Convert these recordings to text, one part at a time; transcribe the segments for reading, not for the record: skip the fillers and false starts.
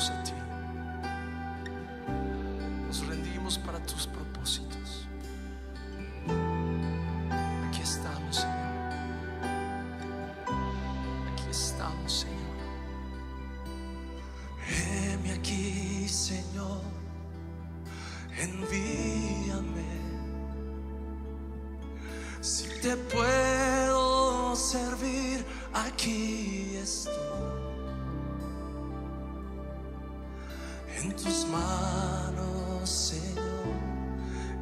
rendimos a ti. Nos rendimos para tus propósitos. Aquí estamos, Señor. Aquí estamos, Señor. Heme aquí, Señor, envíame. Si te puedo servir, aquí estoy. En tus manos, Señor,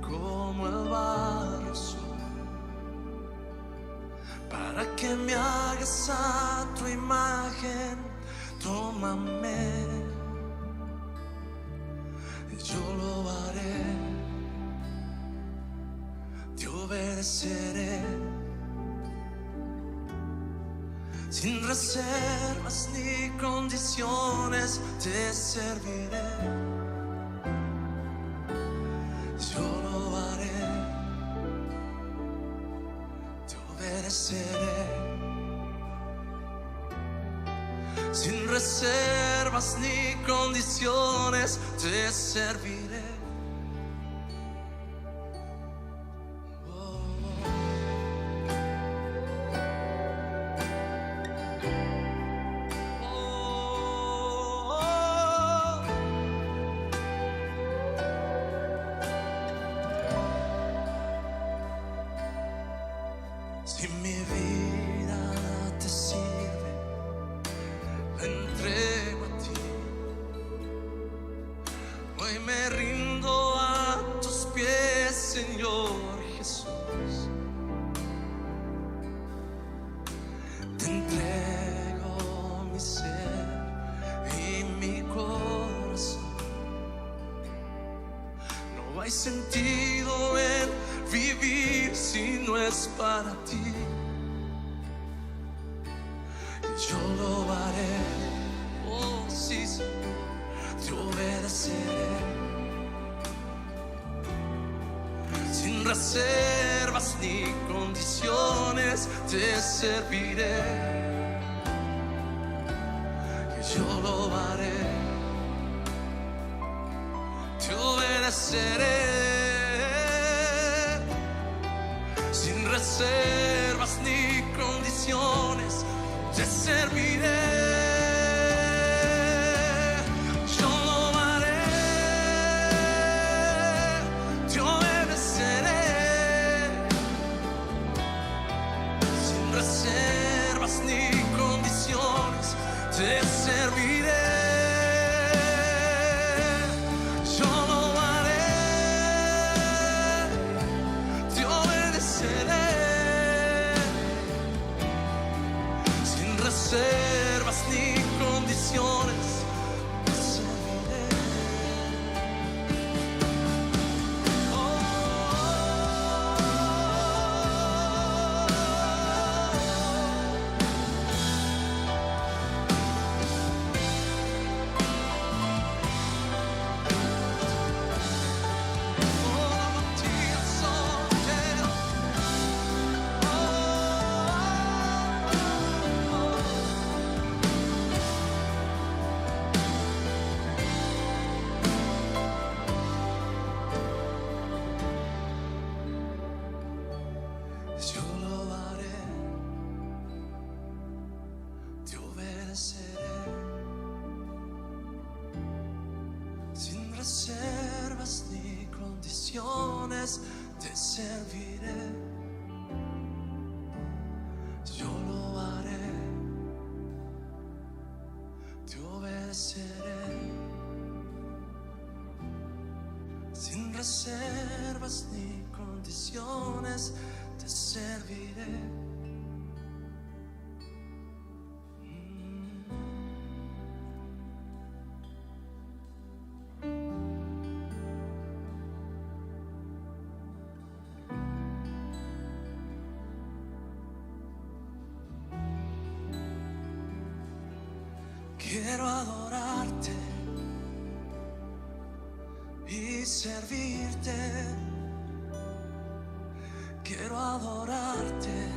como el barro soy, para que me hagas a tu imagen. Tómame, yo lo haré, te obedeceré, sin reservas ni condiciones te serviré. Yo lo haré, te obedeceré, sin reservas ni condiciones te serviré. Si mi vida te sirve, la entrego a ti. Hoy me rindo a tus pies, Señor Jesús. Te entrego mi ser y mi corazón. No hay sentido en vivir si no es para ti. Yo lo haré, oh sí, Señor, te obedeceré, sin reservas ni condiciones te serviré. Yo lo haré, te obedeceré, sin reservas ni condiciones te serviré. Yo lo haré, te obedeceré, sin reservas ni condiciones te serviré. Yo lo haré, te obedeceré, sin reservas ni condiciones te serviré. Yo lo haré, te obedeceré, sin reservas ni condiciones te serviré. Yo lo haré, te obedeceré, sin reservas ni condiciones te serviré. Quiero adorarte y servirte. Quiero adorarte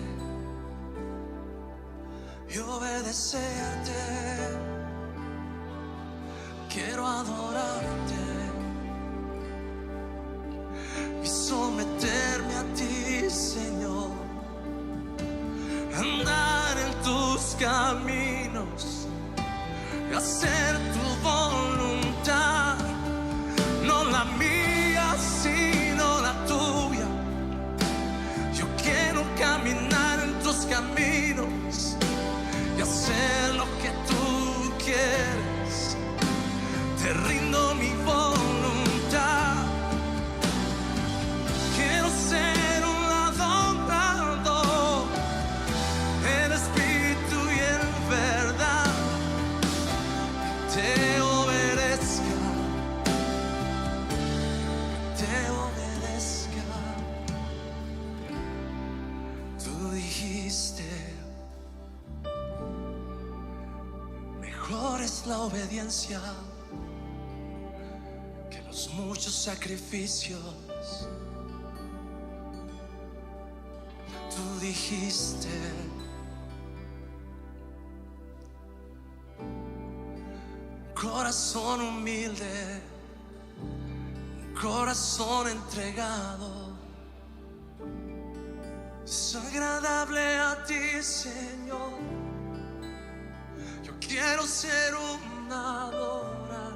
y obedecerte. quiero adorarte y someterme a ti, Señor, andar en tus caminos y hacer tu voluntad, no la mía, sino la tuya. Yo quiero caminar en tus caminos y hacer lo que tú quieres. Te rindo mi voluntad. Quiero ser un adorador en espíritu y en verdad. Te obedezca, te obedezca. Tú dijiste, mejor es la obediencia que los muchos sacrificios. Tú dijiste, corazón humilde, corazón entregado, es agradable a ti, Señor. Yo quiero ser un adorador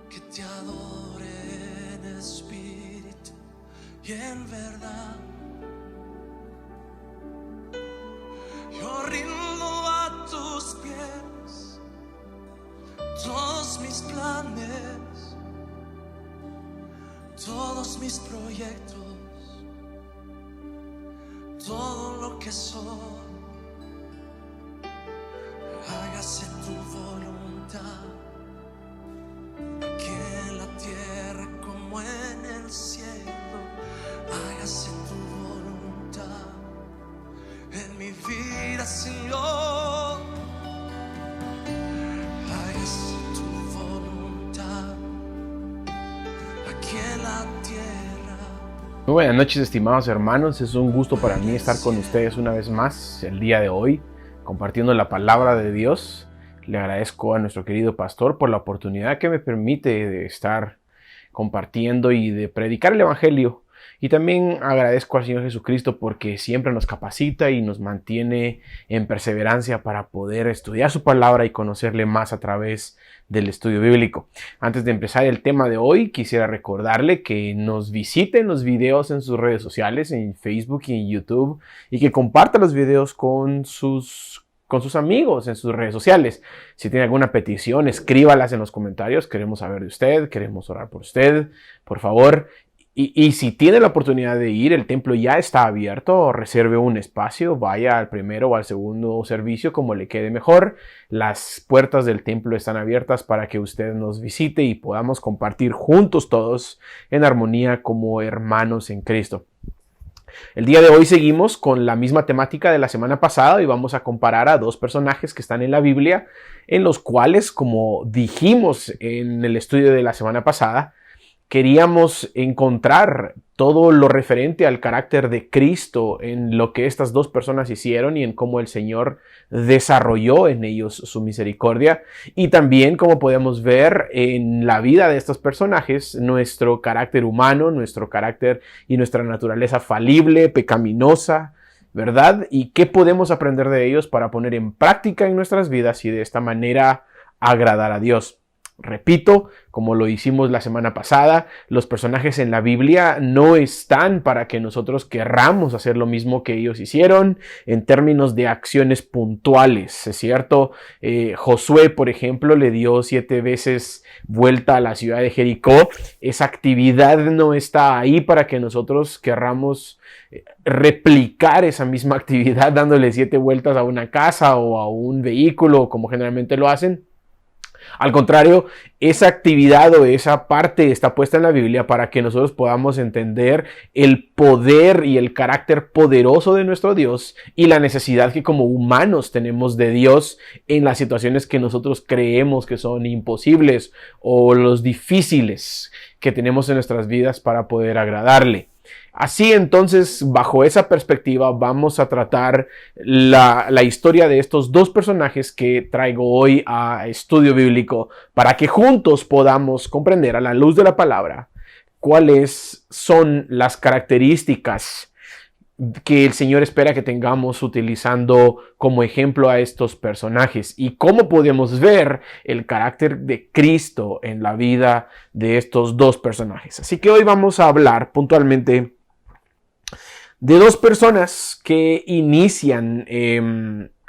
que te adore en espíritu y en verdad. Yo rindo a tus pies todos mis planes, todos mis proyectos, todo lo que soy. Hágase tu voluntad, aquí en la tierra como en el cielo. Hágase tu voluntad en mi vida, Señor. Hágase tu voluntad aquí en la tierra. Muy buenas noches, estimados hermanos. Es un gusto para mí estar con ustedes una vez más el día de hoy, compartiendo la palabra de Dios. Le agradezco a nuestro querido pastor por la oportunidad que me permite de estar compartiendo y de predicar el evangelio. Y también agradezco al Señor Jesucristo porque siempre nos capacita y nos mantiene en perseverancia para poder estudiar su palabra y conocerle más a través del estudio bíblico. Antes de empezar el tema de hoy, quisiera recordarle que nos visiten los videos en sus redes sociales, en Facebook y en YouTube, y que comparta los videos con sus amigos en sus redes sociales. Si tiene alguna petición, escríbalas en los comentarios. Queremos saber de usted, queremos orar por usted, por favor. Y si tiene la oportunidad de ir, el templo ya está abierto, reserve un espacio, vaya al primero o al segundo servicio como le quede mejor. Las puertas del templo están abiertas para que usted nos visite y podamos compartir juntos todos en armonía como hermanos en Cristo. El día de hoy seguimos con la misma temática de la semana pasada y vamos a comparar a dos personajes que están en la Biblia, en los cuales, como dijimos en el estudio de la semana pasada, queríamos encontrar todo lo referente al carácter de Cristo en lo que estas dos personas hicieron y en cómo el Señor desarrolló en ellos su misericordia, y también cómo podemos ver en la vida de estos personajes nuestro carácter humano, nuestro carácter y nuestra naturaleza falible, pecaminosa, ¿verdad? Y qué podemos aprender de ellos para poner en práctica en nuestras vidas y de esta manera agradar a Dios. Repito, como lo hicimos la semana pasada, los personajes en la Biblia no están para que nosotros querramos hacer lo mismo que ellos hicieron en términos de acciones puntuales, ¿es cierto? Josué, por ejemplo, le dio 7 veces vuelta a la ciudad de Jericó. Esa actividad no está ahí para que nosotros querramos replicar esa misma actividad dándole 7 vueltas a una casa o a un vehículo, como generalmente lo hacen. Al contrario, esa actividad o esa parte está puesta en la Biblia para que nosotros podamos entender el poder y el carácter poderoso de nuestro Dios y la necesidad que como humanos tenemos de Dios en las situaciones que nosotros creemos que son imposibles o los difíciles que tenemos en nuestras vidas para poder agradarle. Así entonces, bajo esa perspectiva, vamos a tratar la historia de estos dos personajes que traigo hoy a estudio bíblico para que juntos podamos comprender a la luz de la palabra cuáles son las características que el Señor espera que tengamos utilizando como ejemplo a estos personajes y cómo podemos ver el carácter de Cristo en la vida de estos dos personajes. Así que hoy vamos a hablar puntualmente de dos personas que inician,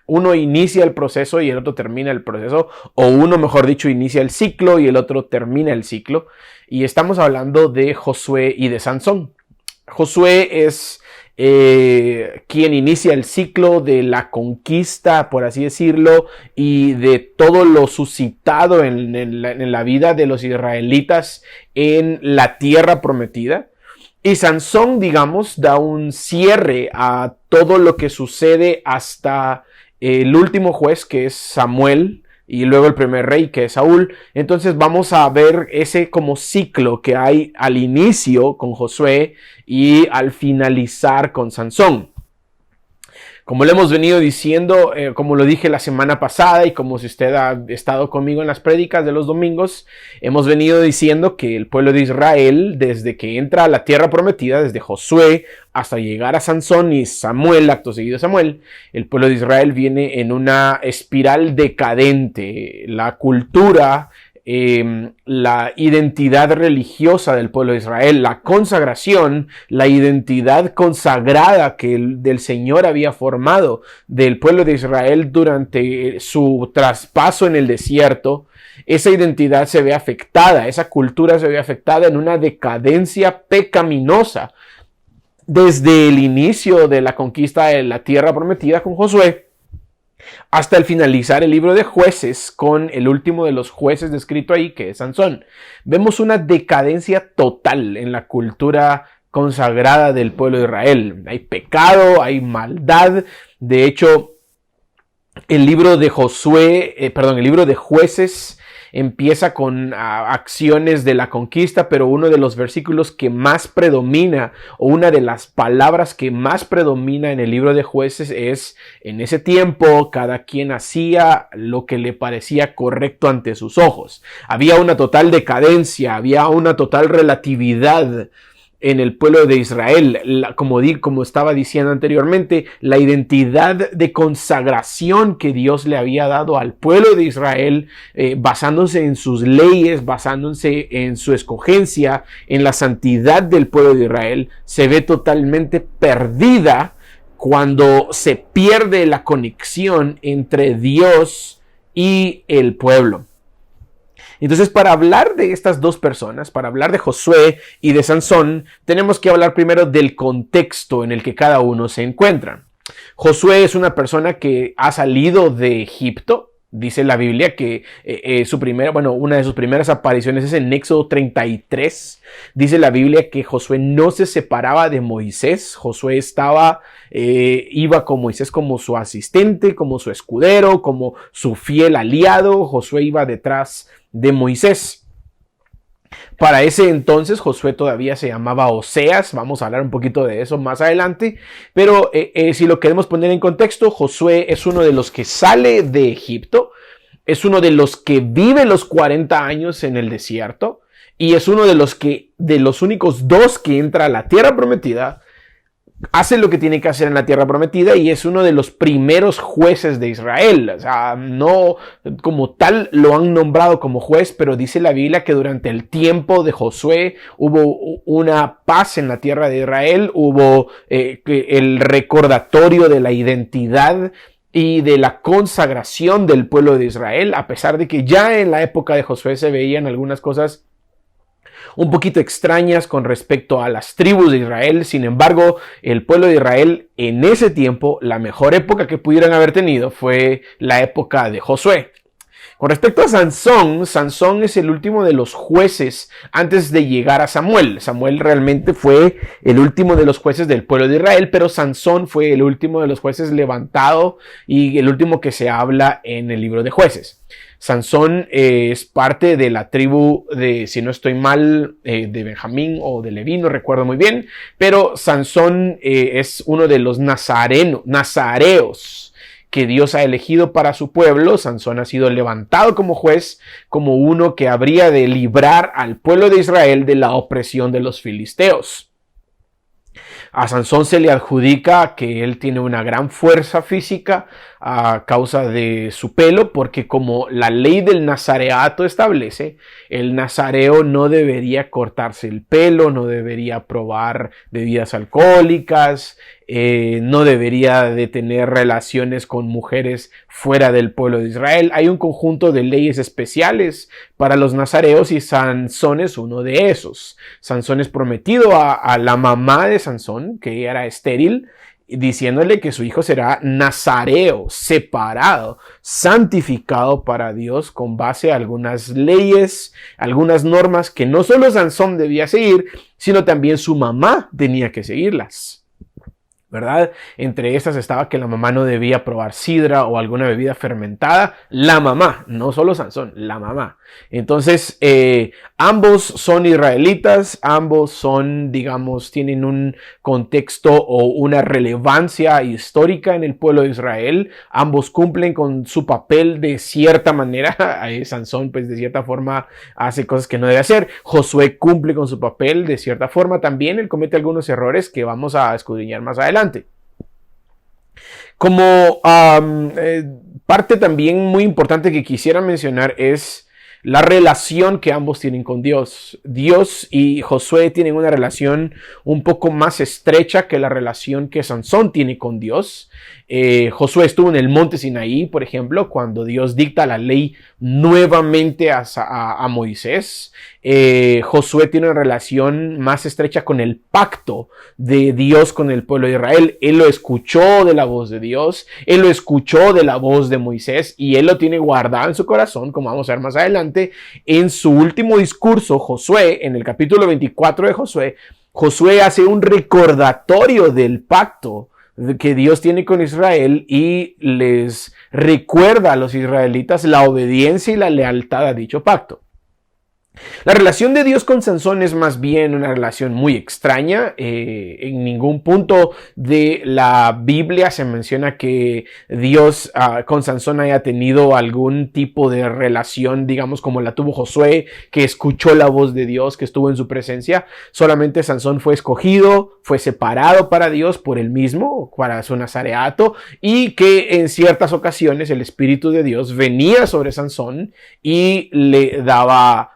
uno inicia el proceso y el otro termina el proceso, o uno, mejor dicho, inicia el ciclo y el otro termina el ciclo. Y estamos hablando de Josué y de Sansón. Josué es quien inicia el ciclo de la conquista, por así decirlo, y de todo lo suscitado en la vida de los israelitas en la tierra prometida. Y Sansón, digamos, da un cierre a todo lo que sucede hasta el último juez, que es Samuel, y luego el primer rey, que es Saúl. Entonces vamos a ver ese como ciclo que hay al inicio con Josué y al finalizar con Sansón. Como lo hemos venido diciendo, como lo dije la semana pasada y como si usted ha estado conmigo en las prédicas de los domingos, hemos venido diciendo que el pueblo de Israel, desde que entra a la tierra prometida, desde Josué hasta llegar a Sansón y Samuel, acto seguido Samuel, el pueblo de Israel viene en una espiral decadente. La cultura, la identidad religiosa del pueblo de Israel, la consagración, la identidad consagrada que del Señor había formado del pueblo de Israel durante su traspaso en el desierto, esa identidad se ve afectada, esa cultura se ve afectada en una decadencia pecaminosa desde el inicio de la conquista de la tierra prometida con Josué hasta el finalizar el libro de Jueces con el último de los jueces descrito ahí, que es Sansón. Vemos una decadencia total en la cultura consagrada del pueblo de Israel. Hay pecado, hay maldad. De hecho, el libro de el libro de Jueces empieza con acciones de la conquista, pero uno de los versículos que más predomina, o una de las palabras que más predomina en el libro de Jueces es: en ese tiempo cada quien hacía lo que le parecía correcto ante sus ojos. Había una total decadencia, había una total relatividad en el pueblo de Israel, como estaba diciendo anteriormente, la identidad de consagración que Dios le había dado al pueblo de Israel, basándose en sus leyes, basándose en su escogencia, en la santidad del pueblo de Israel, se ve totalmente perdida cuando se pierde la conexión entre Dios y el pueblo. Entonces, para hablar de estas dos personas, para hablar de Josué y de Sansón, tenemos que hablar primero del contexto en el que cada uno se encuentra. Josué es una persona que ha salido de Egipto. Dice la Biblia que una de sus primeras apariciones es en Éxodo 33. Dice la Biblia que Josué no se separaba de Moisés. Josué iba con Moisés como su asistente, como su escudero, como su fiel aliado. Josué iba detrás de Moisés. Para ese entonces Josué todavía se llamaba Oseas. Vamos a hablar un poquito de eso más adelante, pero si lo queremos poner en contexto, Josué es uno de los que sale de Egipto, es uno de los que vive los 40 años en el desierto y es uno de los únicos dos que entra a la tierra prometida, hace lo que tiene que hacer en la tierra prometida y es uno de los primeros jueces de Israel. O sea, no como tal lo han nombrado como juez, pero dice la Biblia que durante el tiempo de Josué hubo una paz en la tierra de Israel, hubo el recordatorio de la identidad y de la consagración del pueblo de Israel, a pesar de que ya en la época de Josué se veían algunas cosas un poquito extrañas con respecto a las tribus de Israel. Sin embargo, el pueblo de Israel en ese tiempo, la mejor época que pudieran haber tenido fue la época de Josué. Con respecto a Sansón, Sansón es el último de los jueces antes de llegar a Samuel. Samuel realmente fue el último de los jueces del pueblo de Israel, pero Sansón fue el último de los jueces levantado y el último que se habla en el libro de Jueces. Sansón es parte de la tribu de, si no estoy mal, de Benjamín o de Leví, no recuerdo muy bien, pero Sansón es uno de los nazareos que Dios ha elegido para su pueblo. Sansón ha sido levantado como juez, como uno que habría de librar al pueblo de Israel de la opresión de los filisteos. A Sansón se le adjudica que él tiene una gran fuerza física a causa de su pelo, porque como la ley del nazareato establece, el nazareo no debería cortarse el pelo, no debería probar bebidas alcohólicas, no debería de tener relaciones con mujeres fuera del pueblo de Israel. Hay un conjunto de leyes especiales para los nazareos y Sansón es uno de esos. Sansón es prometido a la mamá de Sansón, que era estéril, diciéndole que su hijo será nazareo, separado, santificado para Dios con base a algunas leyes, algunas normas que no solo Sansón debía seguir, sino también su mamá tenía que seguirlas, ¿verdad? Entre estas estaba que la mamá no debía probar sidra o alguna bebida fermentada. La mamá, no solo Sansón, la mamá. Entonces, ambos son israelitas, ambos son, digamos, tienen un contexto o una relevancia histórica en el pueblo de Israel. Ambos cumplen con su papel de cierta manera. Sansón, pues, de cierta forma hace cosas que no debe hacer. Josué cumple con su papel de cierta forma también. Él comete algunos errores que vamos a escudriñar más adelante. Como parte también muy importante que quisiera mencionar es la relación que ambos tienen con Dios. Dios y Josué tienen una relación un poco más estrecha que la relación que Sansón tiene con Dios. Josué estuvo en el monte Sinaí, por ejemplo, cuando Dios dicta la ley nuevamente a Moisés. Josué tiene una relación más estrecha con el pacto de Dios con el pueblo de Israel. Él lo escuchó de la voz de Dios, él lo escuchó de la voz de Moisés y él lo tiene guardado en su corazón, como vamos a ver más adelante. En su último discurso, Josué, en el capítulo 24 de Josué hace un recordatorio del pacto que Dios tiene con Israel y les recuerda a los israelitas la obediencia y la lealtad a dicho pacto. La relación de Dios con Sansón es más bien una relación muy extraña. En ningún punto de la Biblia se menciona que Dios con Sansón haya tenido algún tipo de relación, digamos, como la tuvo Josué, que escuchó la voz de Dios, que estuvo en su presencia. Solamente Sansón fue escogido, fue separado para Dios por él mismo, para su nazareato, y que en ciertas ocasiones el Espíritu de Dios venía sobre Sansón y le daba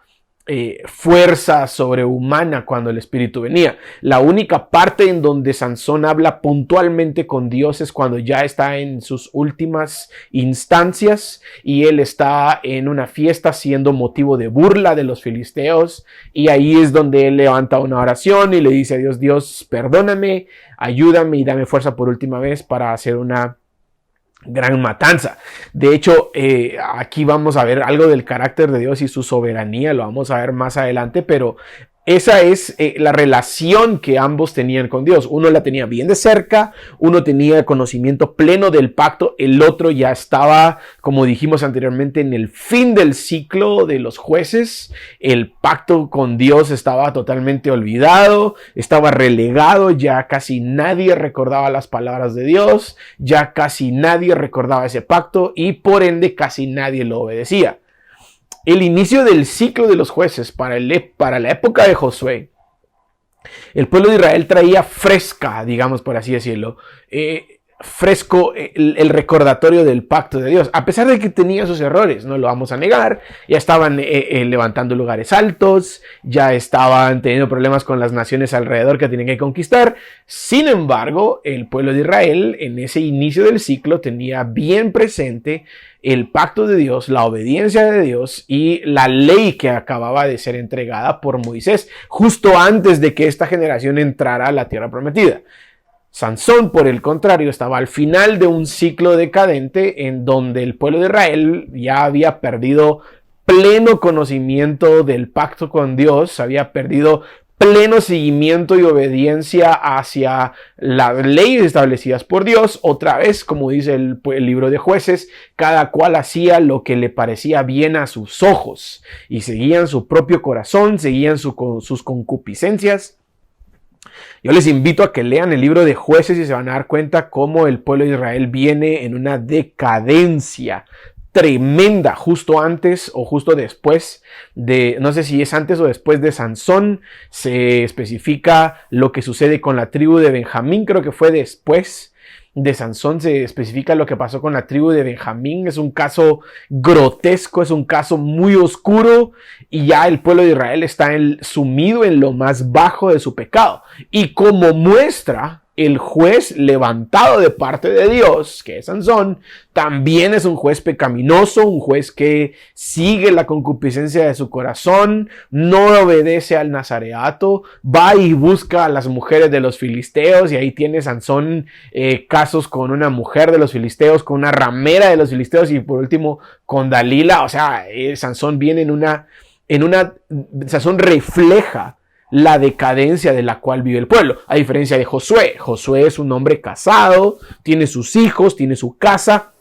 fuerza sobrehumana cuando el Espíritu venía. La única parte en donde Sansón habla puntualmente con Dios es cuando ya está en sus últimas instancias y él está en una fiesta siendo motivo de burla de los filisteos, y ahí es donde él levanta una oración y le dice a Dios: Dios, perdóname, ayúdame y dame fuerza por última vez para hacer una gran matanza. De hecho, aquí vamos a ver algo del carácter de Dios y su soberanía, lo vamos a ver más adelante, pero esa es la relación que ambos tenían con Dios. Uno la tenía bien de cerca, uno tenía conocimiento pleno del pacto, el otro ya estaba, como dijimos anteriormente, en el fin del ciclo de los jueces. El pacto con Dios estaba totalmente olvidado, estaba relegado, ya casi nadie recordaba las palabras de Dios, ya casi nadie recordaba ese pacto y por ende casi nadie lo obedecía. El inicio del ciclo de los jueces para la época de Josué, el pueblo de Israel traía fresca, digamos por así decirlo, fresco el recordatorio del pacto de Dios, a pesar de que tenía sus errores, no lo vamos a negar. Ya estaban levantando lugares altos, ya estaban teniendo problemas con las naciones alrededor que tenían que conquistar. Sin embargo, el pueblo de Israel en ese inicio del ciclo tenía bien presente el pacto de Dios, la obediencia de Dios y la ley que acababa de ser entregada por Moisés justo antes de que esta generación entrara a la tierra prometida. Sansón, por el contrario, estaba al final de un ciclo decadente en donde el pueblo de Israel ya había perdido pleno conocimiento del pacto con Dios, había perdido pleno seguimiento y obediencia hacia las leyes establecidas por Dios. Otra vez, como dice el libro de Jueces, cada cual hacía lo que le parecía bien a sus ojos y seguían su propio corazón, seguían sus concupiscencias. Yo les invito a que lean el libro de Jueces y se van a dar cuenta cómo el pueblo de Israel viene en una decadencia tremenda justo antes o justo después de, no sé si es antes o después de Sansón. Se especifica lo que sucede con la tribu de Benjamín, creo que fue después de Sansón se especifica lo que pasó con la tribu de Benjamín. Es un caso grotesco, es un caso muy oscuro y ya el pueblo de Israel está sumido en lo más bajo de su pecado. Y como muestra, el juez levantado de parte de Dios, que es Sansón, también es un juez pecaminoso, un juez que sigue la concupiscencia de su corazón, no obedece al nazareato, va y busca a las mujeres de los filisteos, y ahí tiene Sansón casos con una mujer de los filisteos, con una ramera de los filisteos, y por último con Dalila. O sea, Sansón viene Sansón refleja la decadencia de la cual vive el pueblo, a diferencia de Josué. Josué es un hombre casado, tiene sus hijos, tiene su casa.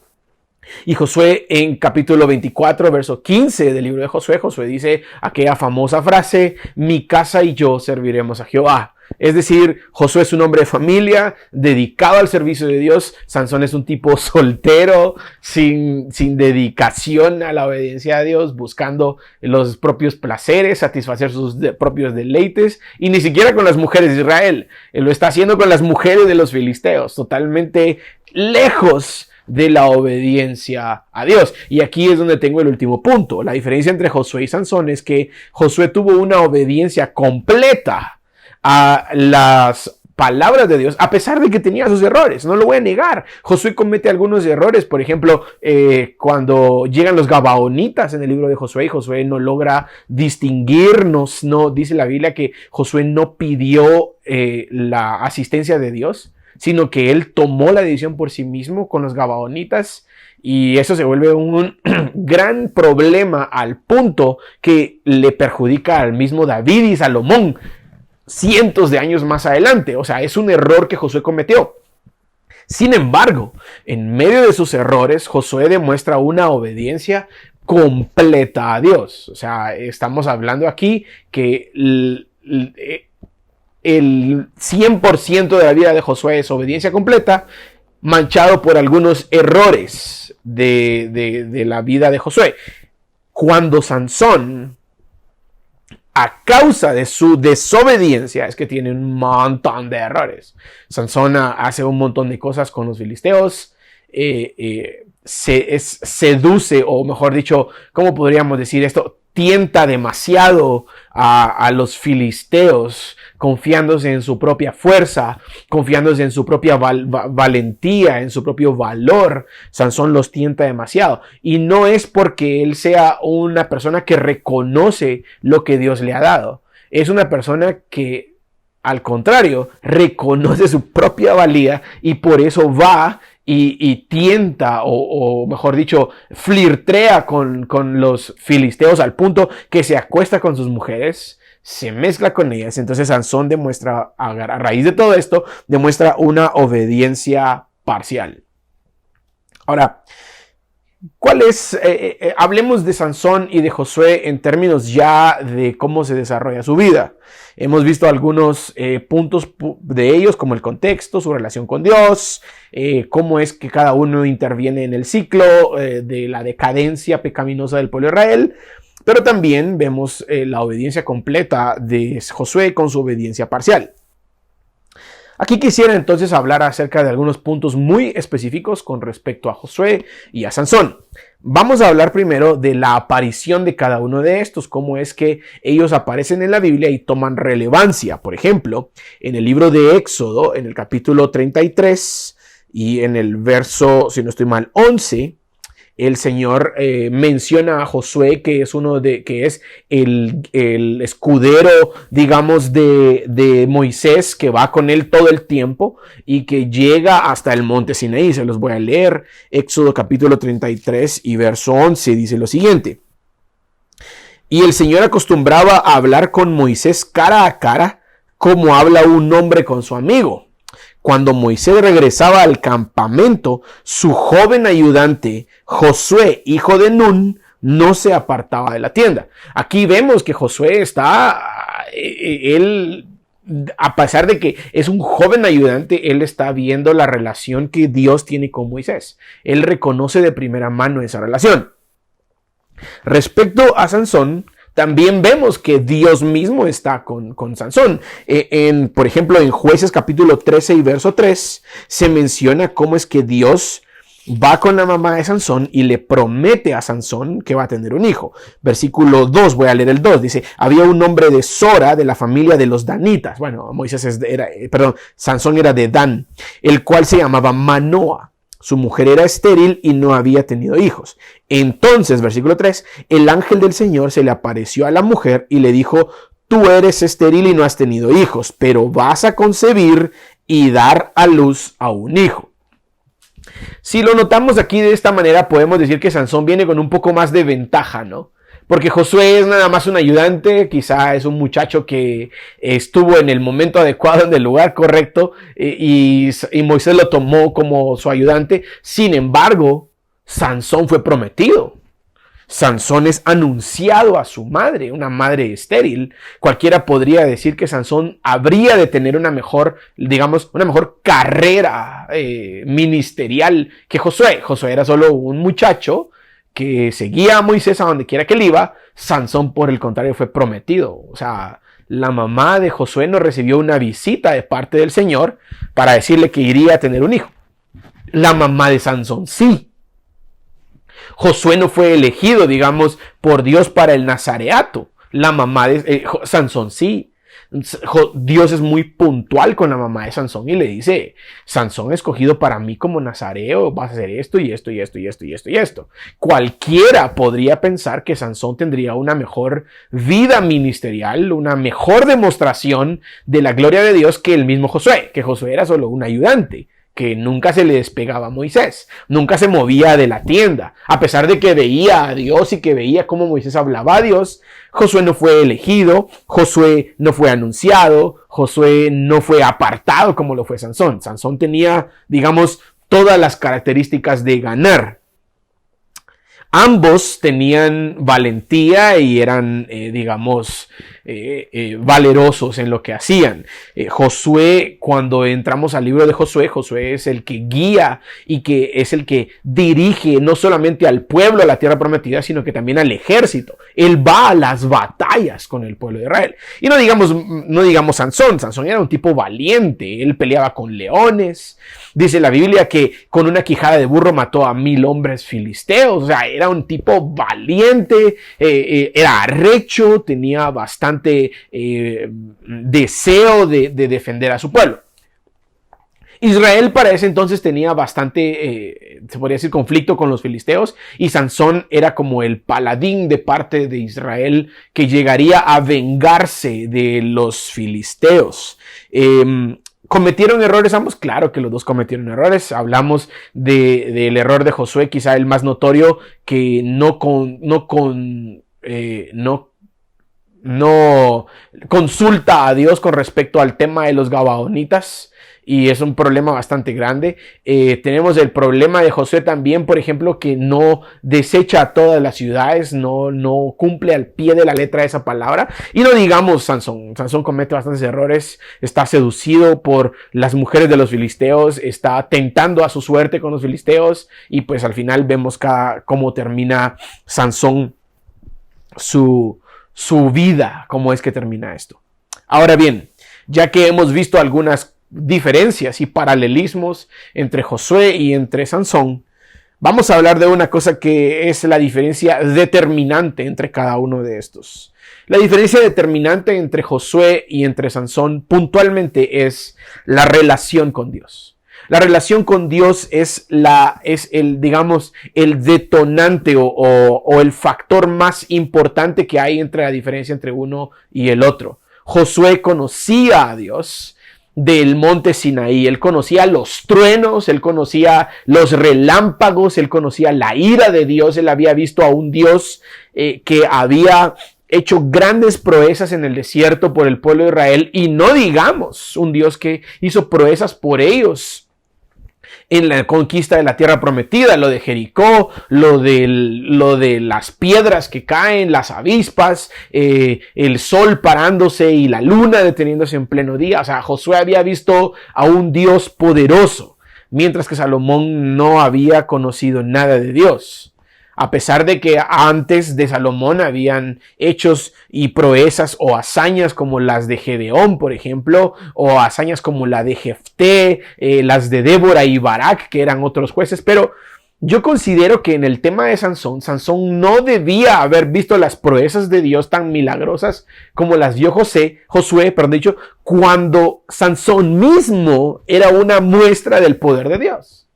Y Josué, en capítulo 24, verso 15 del libro de Josué, Josué dice aquella famosa frase: mi casa y yo serviremos a Jehová. Es decir, Josué es un hombre de familia, dedicado al servicio de Dios. Sansón es un tipo soltero, sin dedicación a la obediencia a Dios, buscando los propios placeres, satisfacer sus propios deleites, y ni siquiera con las mujeres de Israel. Él lo está haciendo con las mujeres de los filisteos, totalmente lejos de la obediencia a Dios. Y aquí es donde tengo el último punto. La diferencia entre Josué y Sansón es que Josué tuvo una obediencia completa a las palabras de Dios, a pesar de que tenía sus errores. No lo voy a negar. Josué comete algunos errores. Por ejemplo, cuando llegan los gabaonitas en el libro de Josué, y Josué no logra distinguirnos. No dice la Biblia que Josué no pidió la asistencia de Dios, sino que él tomó la decisión por sí mismo con los gabaonitas, y eso se vuelve un gran problema, al punto que le perjudica al mismo David y Salomón cientos de años más adelante. O sea, es un error que Josué cometió. Sin embargo, en medio de sus errores, Josué demuestra una obediencia completa a Dios. O sea, estamos hablando aquí que el 100% de la vida de Josué es obediencia completa, manchado por algunos errores de la vida de Josué. Cuando Sansón, a causa de su desobediencia, es que tiene un montón de errores. Sansón hace un montón de cosas con los filisteos, seduce, o mejor dicho, ¿cómo podríamos decir esto? Tienta demasiado a los filisteos, confiándose en su propia fuerza, confiándose en su propia valentía, en su propio valor. Sansón los tienta demasiado. Y no es porque él sea una persona que reconoce lo que Dios le ha dado. Es una persona que, al contrario, reconoce su propia valía, y por eso va y tienta, o mejor dicho, flirtea con los filisteos, al punto que se acuesta con sus mujeres, se mezcla con ellas. Entonces Sansón demuestra, a raíz de todo esto, demuestra una obediencia parcial. Ahora, hablemos de Sansón y de Josué en términos ya de cómo se desarrolla su vida. Hemos visto algunos puntos de ellos, como el contexto, su relación con Dios, cómo es que cada uno interviene en el ciclo de la decadencia pecaminosa del pueblo de Israel. Pero también vemos la obediencia completa de Josué con su obediencia parcial. Aquí quisiera entonces hablar acerca de algunos puntos muy específicos con respecto a Josué y a Sansón. Vamos a hablar primero de la aparición de cada uno de estos, cómo es que ellos aparecen en la Biblia y toman relevancia. Por ejemplo, en el libro de Éxodo, en el capítulo 33 y en el verso, si no estoy mal, 11, el Señor menciona a Josué, que es el escudero, digamos, de Moisés, que va con él todo el tiempo y que llega hasta el monte Sinaí. Se los voy a leer. Éxodo capítulo 33 y verso 11 dice lo siguiente: Y el Señor acostumbraba a hablar con Moisés cara a cara, como habla un hombre con su amigo. Cuando Moisés regresaba al campamento, su joven ayudante, Josué, hijo de Nun, no se apartaba de la tienda. Aquí vemos que Josué él, a pesar de que es un joven ayudante, él está viendo la relación que Dios tiene con Moisés. Él reconoce de primera mano esa relación. Respecto a Sansón, también vemos que Dios mismo está con Sansón. Por ejemplo, en Jueces capítulo 13 y verso 3, se menciona cómo es que Dios va con la mamá de Sansón y le promete a Sansón que va a tener un hijo. Versículo 2, voy a leer el 2, dice, había un hombre de Sora, de la familia de los danitas. Bueno, Sansón era de Dan, el cual se llamaba Manoa. Su mujer era estéril y no había tenido hijos. Entonces, versículo 3, el ángel del Señor se le apareció a la mujer y le dijo, tú eres estéril y no has tenido hijos, pero vas a concebir y dar a luz a un hijo. Si lo notamos aquí de esta manera, podemos decir que Sansón viene con un poco más de ventaja, ¿no? Porque Josué es nada más un ayudante, quizá es un muchacho que estuvo en el momento adecuado, en el lugar correcto, y Moisés lo tomó como su ayudante. Sin embargo, Sansón fue prometido. Sansón es anunciado a su madre, una madre estéril. Cualquiera podría decir que Sansón habría de tener una mejor carrera ministerial que Josué. Josué era solo un muchacho que seguía a Moisés a donde quiera que él iba. Sansón, por el contrario, fue prometido. O sea, la mamá de Josué no recibió una visita de parte del Señor para decirle que iría a tener un hijo. La mamá de Sansón sí. Josué no fue elegido, digamos, por Dios para el nazareato. La mamá de Sansón sí. Dios es muy puntual con la mamá de Sansón y le dice, Sansón escogido para mí como nazareo, vas a hacer esto y esto y esto y esto y esto y esto. Cualquiera podría pensar que Sansón tendría una mejor vida ministerial, una mejor demostración de la gloria de Dios que el mismo Josué, que Josué era solo un ayudante, que nunca se le despegaba a Moisés, nunca se movía de la tienda, a pesar de que veía a Dios y que veía cómo Moisés hablaba a Dios. Josué no fue elegido, Josué no fue anunciado, Josué no fue apartado como lo fue Sansón. Sansón tenía, digamos, todas las características de ganar. Ambos tenían valentía y eran, valerosos en lo que hacían. Josué, cuando entramos al libro de Josué, Josué es el que guía y que es el que dirige no solamente al pueblo a la tierra prometida, sino que también al ejército. Él va a las batallas con el pueblo de Israel. Y no digamos Sansón. Sansón era un tipo valiente. Él peleaba con leones. Dice la Biblia que con una quijada de burro mató a 1000 hombres filisteos. O sea, era un tipo valiente, era arrecho, tenía bastante deseo de defender a su pueblo. Israel para ese entonces tenía bastante, se podría decir, conflicto con los filisteos, y Sansón era como el paladín de parte de Israel que llegaría a vengarse de los filisteos. ¿Cometieron errores ambos? Claro que los dos cometieron errores. Hablamos del error de Josué, quizá el más notorio, que no consulta a Dios con respecto al tema de los gabaonitas. Y es un problema bastante grande. Tenemos el problema de Josué también, por ejemplo, que no desecha a todas las ciudades, no cumple al pie de la letra esa palabra. Y no digamos Sansón. Sansón comete bastantes errores, está seducido por las mujeres de los filisteos, está tentando a su suerte con los filisteos, y pues al final vemos cómo termina Sansón su vida, cómo es que termina esto. Ahora bien, ya que hemos visto algunas diferencias y paralelismos entre Josué y entre Sansón, vamos a hablar de una cosa que es la diferencia determinante entre cada uno de estos. La diferencia determinante entre Josué y entre Sansón puntualmente es la relación con Dios. La relación con Dios es el detonante o el factor más importante que hay entre la diferencia entre uno y el otro. Josué conocía a Dios del monte Sinaí. Él conocía los truenos, él conocía los relámpagos, él conocía la ira de Dios. Él había visto a un Dios que había hecho grandes proezas en el desierto por el pueblo de Israel, y no digamos un Dios que hizo proezas por ellos en la conquista de la tierra prometida, lo de Jericó, lo de las piedras que caen, las avispas, el sol parándose y la luna deteniéndose en pleno día. O sea, Josué había visto a un Dios poderoso, mientras que Salomón no había conocido nada de Dios. A pesar de que antes de Salomón habían hechos y proezas o hazañas como las de Gedeón, por ejemplo, o hazañas como la de Jefté, las de Débora y Barak, que eran otros jueces, pero yo considero que en el tema de Sansón no debía haber visto las proezas de Dios tan milagrosas como las vio Josué, cuando Sansón mismo era una muestra del poder de Dios.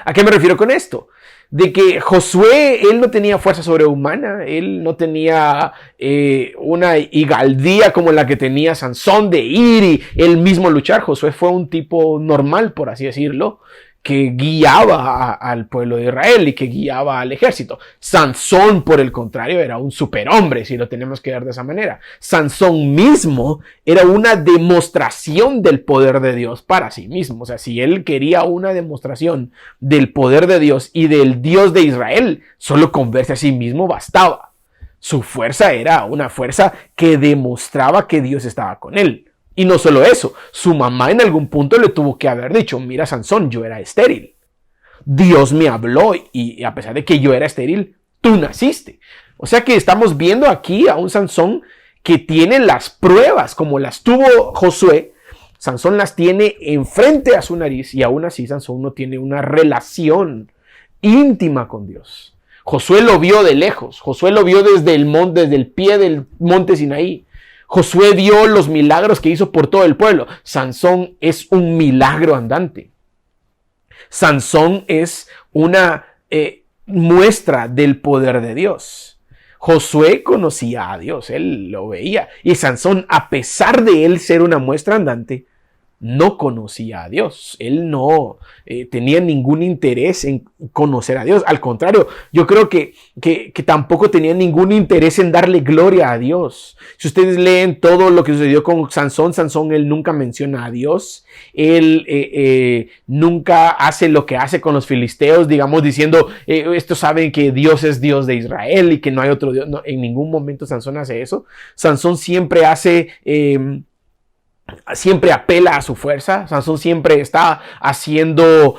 ¿A qué me refiero con esto? De que Josué, él no tenía fuerza sobrehumana, él no tenía una higaldía como la que tenía Sansón de ir y él mismo luchar. Josué fue un tipo normal, por así decirlo, que guiaba al pueblo de Israel y que guiaba al ejército. Sansón, por el contrario, era un superhombre, si lo tenemos que ver de esa manera. Sansón mismo era una demostración del poder de Dios para sí mismo. O sea, si él quería una demostración del poder de Dios y del Dios de Israel, solo con verse a sí mismo bastaba. Su fuerza era una fuerza que demostraba que Dios estaba con él. Y no solo eso, su mamá en algún punto le tuvo que haber dicho: mira, Sansón, yo era estéril. Dios me habló y a pesar de que yo era estéril, tú naciste. O sea que estamos viendo aquí a un Sansón que tiene las pruebas como las tuvo Josué. Sansón las tiene enfrente a su nariz y aún así Sansón no tiene una relación íntima con Dios. Josué lo vio de lejos. Josué lo vio desde el pie del monte Sinaí. Josué vio los milagros que hizo por todo el pueblo. Sansón es un milagro andante. Sansón es una muestra del poder de Dios. Josué conocía a Dios, él lo veía. Y Sansón, a pesar de él ser una muestra andante, no conocía a Dios. Él no tenía ningún interés en conocer a Dios. Al contrario, yo creo que tampoco tenía ningún interés en darle gloria a Dios. Si ustedes leen todo lo que sucedió con Sansón, él nunca menciona a Dios. Él nunca hace lo que hace con los filisteos, digamos, diciendo, estos saben que Dios es Dios de Israel y que no hay otro Dios. No, en ningún momento Sansón hace eso. Sansón siempre siempre apela a su fuerza. Sansón siempre está haciendo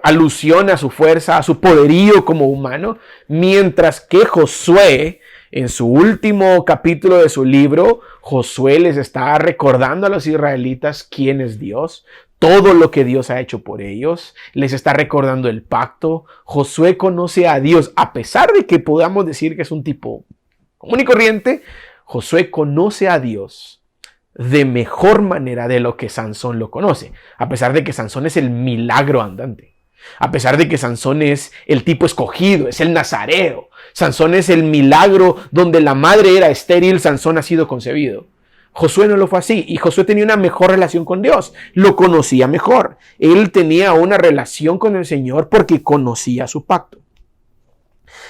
alusión a su fuerza, a su poderío como humano, mientras que Josué, en su último capítulo de su libro, Josué les está recordando a los israelitas quién es Dios, todo lo que Dios ha hecho por ellos, les está recordando el pacto. Josué conoce a Dios, a pesar de que podamos decir que es un tipo común y corriente. Josué conoce a Dios de mejor manera de lo que Sansón lo conoce, a pesar de que Sansón es el milagro andante, a pesar de que Sansón es el tipo escogido, es el nazareo. Sansón es el milagro donde la madre era estéril, Sansón ha sido concebido. Josué no lo fue así, y Josué tenía una mejor relación con Dios, lo conocía mejor. Él tenía una relación con el Señor porque conocía su pacto.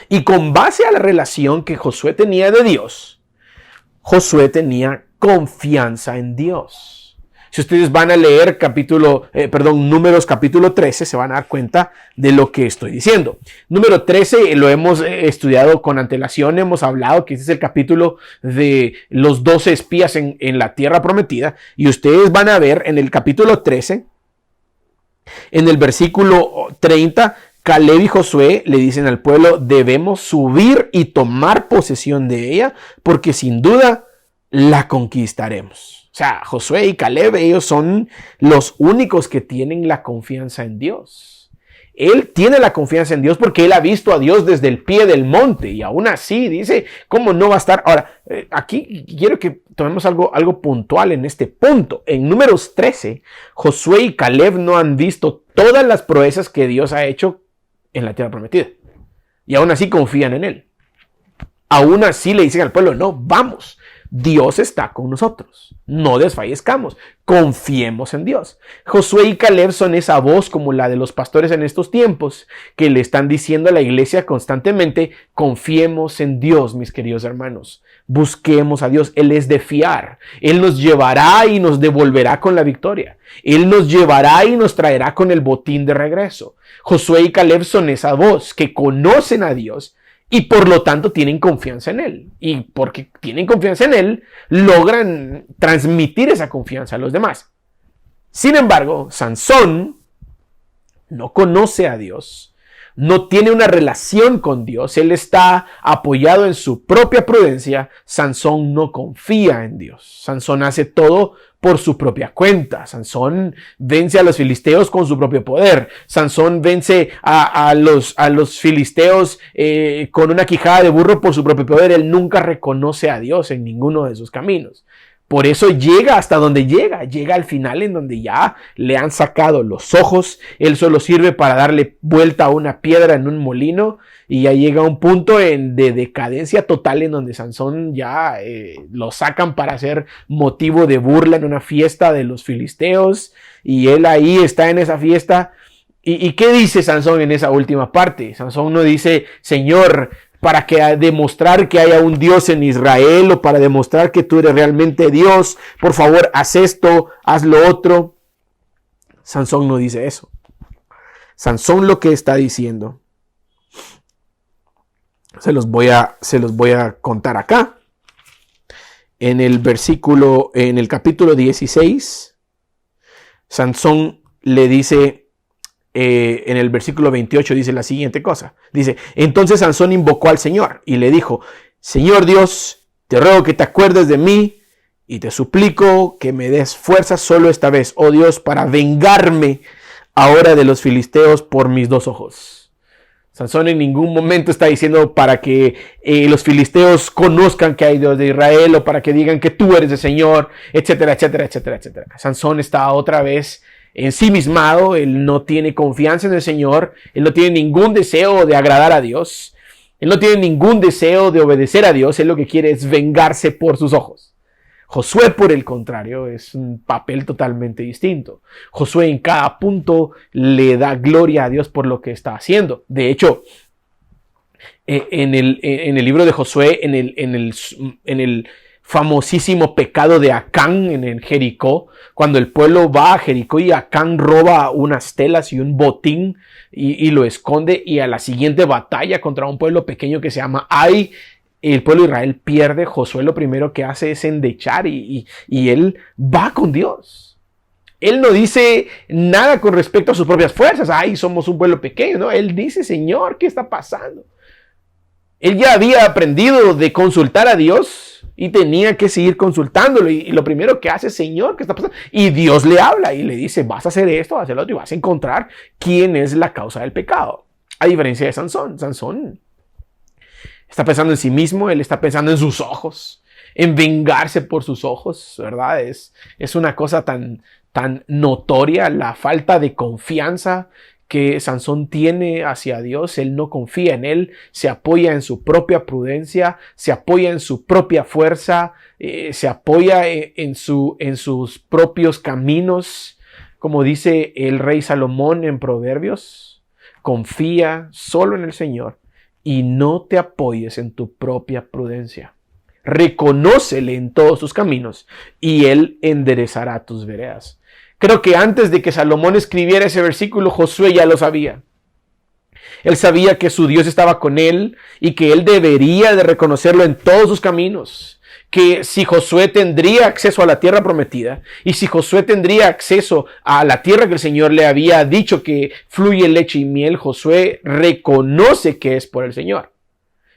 Y con base a la relación que Josué tenía de Dios, Josué tenía confianza en Dios. Si ustedes van a leer Números capítulo 13, se van a dar cuenta de lo que estoy diciendo. Número 13 lo hemos estudiado con antelación, hemos hablado que este es el capítulo de los 12 espías en la tierra prometida, y ustedes van a ver en el capítulo 13, en el versículo 30, Caleb y Josué le dicen al pueblo: debemos subir y tomar posesión de ella, porque sin duda la conquistaremos. O sea, Josué y Caleb, ellos son los únicos que tienen la confianza en Dios. Él tiene la confianza en Dios porque él ha visto a Dios desde el pie del monte, y aún así dice, ¿cómo no va a estar? Ahora, aquí quiero que tomemos algo puntual en este punto. En Números 13, Josué y Caleb no han visto todas las proezas que Dios ha hecho en la tierra prometida, y aún así confían en él. Aún así le dicen al pueblo: no, vamos. Dios está con nosotros. No desfallezcamos, confiemos en Dios. Josué y Caleb son esa voz como la de los pastores en estos tiempos que le están diciendo a la iglesia constantemente: confiemos en Dios, mis queridos hermanos. Busquemos a Dios. Él es de fiar. Él nos llevará y nos devolverá con la victoria. Él nos llevará y nos traerá con el botín de regreso. Josué y Caleb son esa voz que conocen a Dios y por lo tanto tienen confianza en Él. Y porque tienen confianza en Él, logran transmitir esa confianza a los demás. Sin embargo, Sansón no conoce a Dios, no tiene una relación con Dios, él está apoyado en su propia prudencia. Sansón no confía en Dios. Sansón hace todo por su propia cuenta. Sansón vence a los filisteos con su propio poder. Sansón vence a los filisteos con una quijada de burro por su propio poder. Él nunca reconoce a Dios en ninguno de sus caminos. Por eso llega hasta donde llega al final en donde ya le han sacado los ojos. Él solo sirve para darle vuelta a una piedra en un molino y ya llega a un punto de decadencia total en donde Sansón ya lo sacan para ser motivo de burla en una fiesta de los filisteos y él ahí está en esa fiesta. ¿Y qué dice Sansón en esa última parte? Sansón no dice: Señor, para demostrar que haya un Dios en Israel o para demostrar que tú eres realmente Dios, por favor, haz esto, haz lo otro. Sansón no dice eso. Sansón lo que está diciendo, se los voy a contar acá. En el capítulo 16, Sansón le dice, en el versículo 28 dice la siguiente cosa. Dice: entonces Sansón invocó al Señor y le dijo: Señor Dios, te ruego que te acuerdes de mí y te suplico que me des fuerza solo esta vez, oh Dios, para vengarme ahora de los filisteos por mis dos ojos. Sansón en ningún momento está diciendo para que los filisteos conozcan que hay Dios de Israel o para que digan que tú eres el Señor, etcétera, etcétera, etcétera, etcétera. Sansón está otra vez ensimismado. Él no tiene confianza en el Señor, él no tiene ningún deseo de agradar a Dios, él no tiene ningún deseo de obedecer a Dios, él lo que quiere es vengarse por sus ojos. Josué, por el contrario, es un papel totalmente distinto. Josué en cada punto le da gloria a Dios por lo que está haciendo. De hecho, en el libro de Josué, en el famosísimo pecado de Acán en Jericó, cuando el pueblo va a Jericó y Acán roba unas telas y un botín y lo esconde, y a la siguiente batalla contra un pueblo pequeño que se llama Ai, el pueblo de Israel pierde. Josué lo primero que hace es endechar y él va con Dios. Él no dice nada con respecto a sus propias fuerzas. Ay, somos un pueblo pequeño, ¿no? Él dice: Señor, ¿qué está pasando? Él ya había aprendido de consultar a Dios y tenía que seguir consultándolo. Y lo primero que hace: Señor, ¿qué está pasando? Y Dios le habla y le dice: vas a hacer esto, vas a hacer lo otro, y vas a encontrar quién es la causa del pecado. A diferencia de Sansón. Sansón está pensando en sí mismo, él está pensando en sus ojos, en vengarse por sus ojos, ¿verdad? Es una cosa tan notoria la falta de confianza que Sansón tiene hacia Dios. Él no confía en él, se apoya en su propia prudencia, se apoya en su propia fuerza, se apoya en sus propios caminos. Como dice el rey Salomón en Proverbios: confía solo en el Señor y no te apoyes en tu propia prudencia. Reconócele en todos tus caminos y Él enderezará tus veredas. Creo que antes de que Salomón escribiera ese versículo, Josué ya lo sabía. Él sabía que su Dios estaba con él y que él debería de reconocerlo en todos sus caminos. Que si Josué tendría acceso a la tierra prometida y si Josué tendría acceso a la tierra que el Señor le había dicho que fluye leche y miel, Josué reconoce que es por el Señor.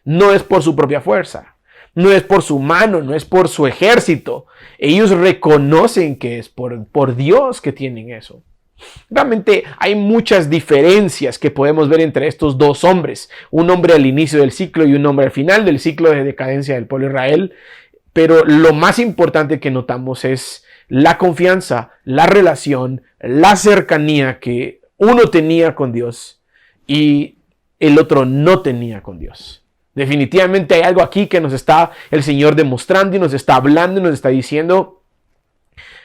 No es por su propia fuerza, no es por su mano, no es por su ejército. Ellos reconocen que es por Dios que tienen eso. Realmente hay muchas diferencias que podemos ver entre estos dos hombres. Un hombre al inicio del ciclo y un hombre al final del ciclo de decadencia del pueblo de Israel. Pero lo más importante que notamos es la confianza, la relación, la cercanía que uno tenía con Dios y el otro no tenía con Dios. Definitivamente hay algo aquí que nos está el Señor demostrando y nos está hablando y nos está diciendo: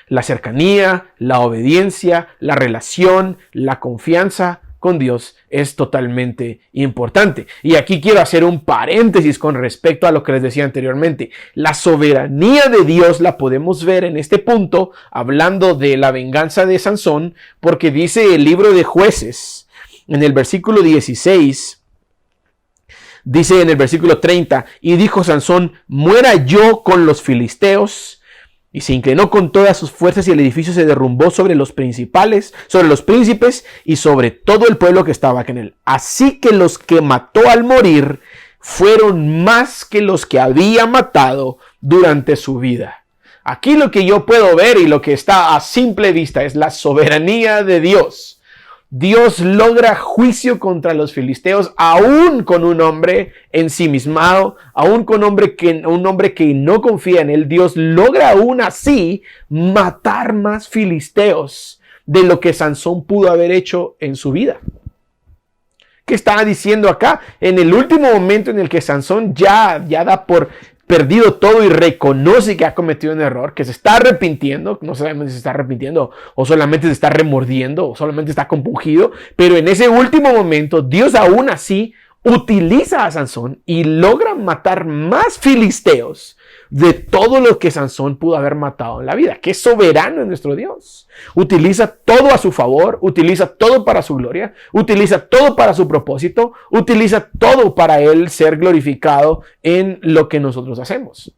la cercanía, la obediencia, la relación, la confianza con Dios es totalmente importante. Y aquí quiero hacer un paréntesis con respecto a lo que les decía anteriormente. La soberanía de Dios la podemos ver en este punto, hablando de la venganza de Sansón, porque dice el libro de Jueces, en el versículo 16, dice en el versículo 30, y dijo Sansón: muera yo con los filisteos. Y se inclinó con todas sus fuerzas y el edificio se derrumbó sobre los principales, sobre los príncipes y sobre todo el pueblo que estaba en él. Así que los que mató al morir fueron más que los que había matado durante su vida. Aquí lo que yo puedo ver y lo que está a simple vista es la soberanía de Dios. Dios logra juicio contra los filisteos, aún con un hombre ensimismado, aún con un hombre que no confía en él. Dios logra aún así matar más filisteos de lo que Sansón pudo haber hecho en su vida. ¿Qué estaba diciendo acá? En el último momento en el que Sansón ya da por perdido todo y reconoce que ha cometido un error, que se está arrepintiendo, no sabemos si se está arrepintiendo o solamente se está remordiendo o solamente está compungido, pero en ese último momento Dios aún así utiliza a Sansón y logra matar más filisteos de todo lo que Sansón pudo haber matado en la vida. ¡Qué soberano es nuestro Dios! Utiliza todo a su favor, utiliza todo para su gloria, utiliza todo para su propósito, utiliza todo para Él ser glorificado en lo que nosotros hacemos.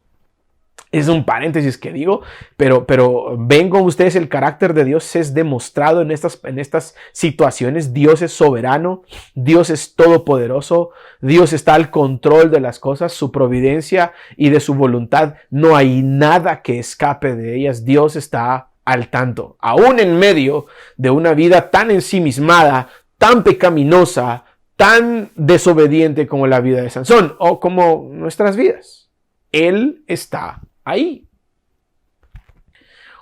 Es un paréntesis que digo, pero ven con ustedes, el carácter de Dios es demostrado en estas situaciones. Dios es soberano, Dios es todopoderoso, Dios está al control de las cosas, su providencia y de su voluntad, no hay nada que escape de ellas. Dios está al tanto, aún en medio de una vida tan ensimismada, tan pecaminosa, tan desobediente como la vida de Sansón o como nuestras vidas. Él está ahí.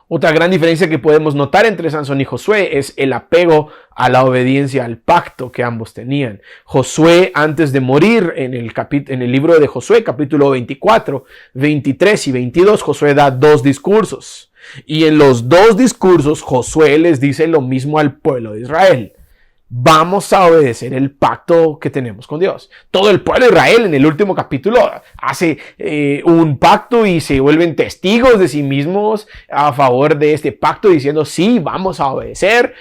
Otra gran diferencia que podemos notar entre Sansón y Josué es el apego a la obediencia al pacto que ambos tenían. Josué, antes de morir, en el libro de Josué, capítulo 24, 23 y 22, Josué da 2 discursos. Y en los 2 discursos, Josué les dice lo mismo al pueblo de Israel: vamos a obedecer el pacto que tenemos con Dios. Todo el pueblo de Israel en el último capítulo hace un pacto y se vuelven testigos de sí mismos a favor de este pacto, diciendo: sí, vamos a obedecer,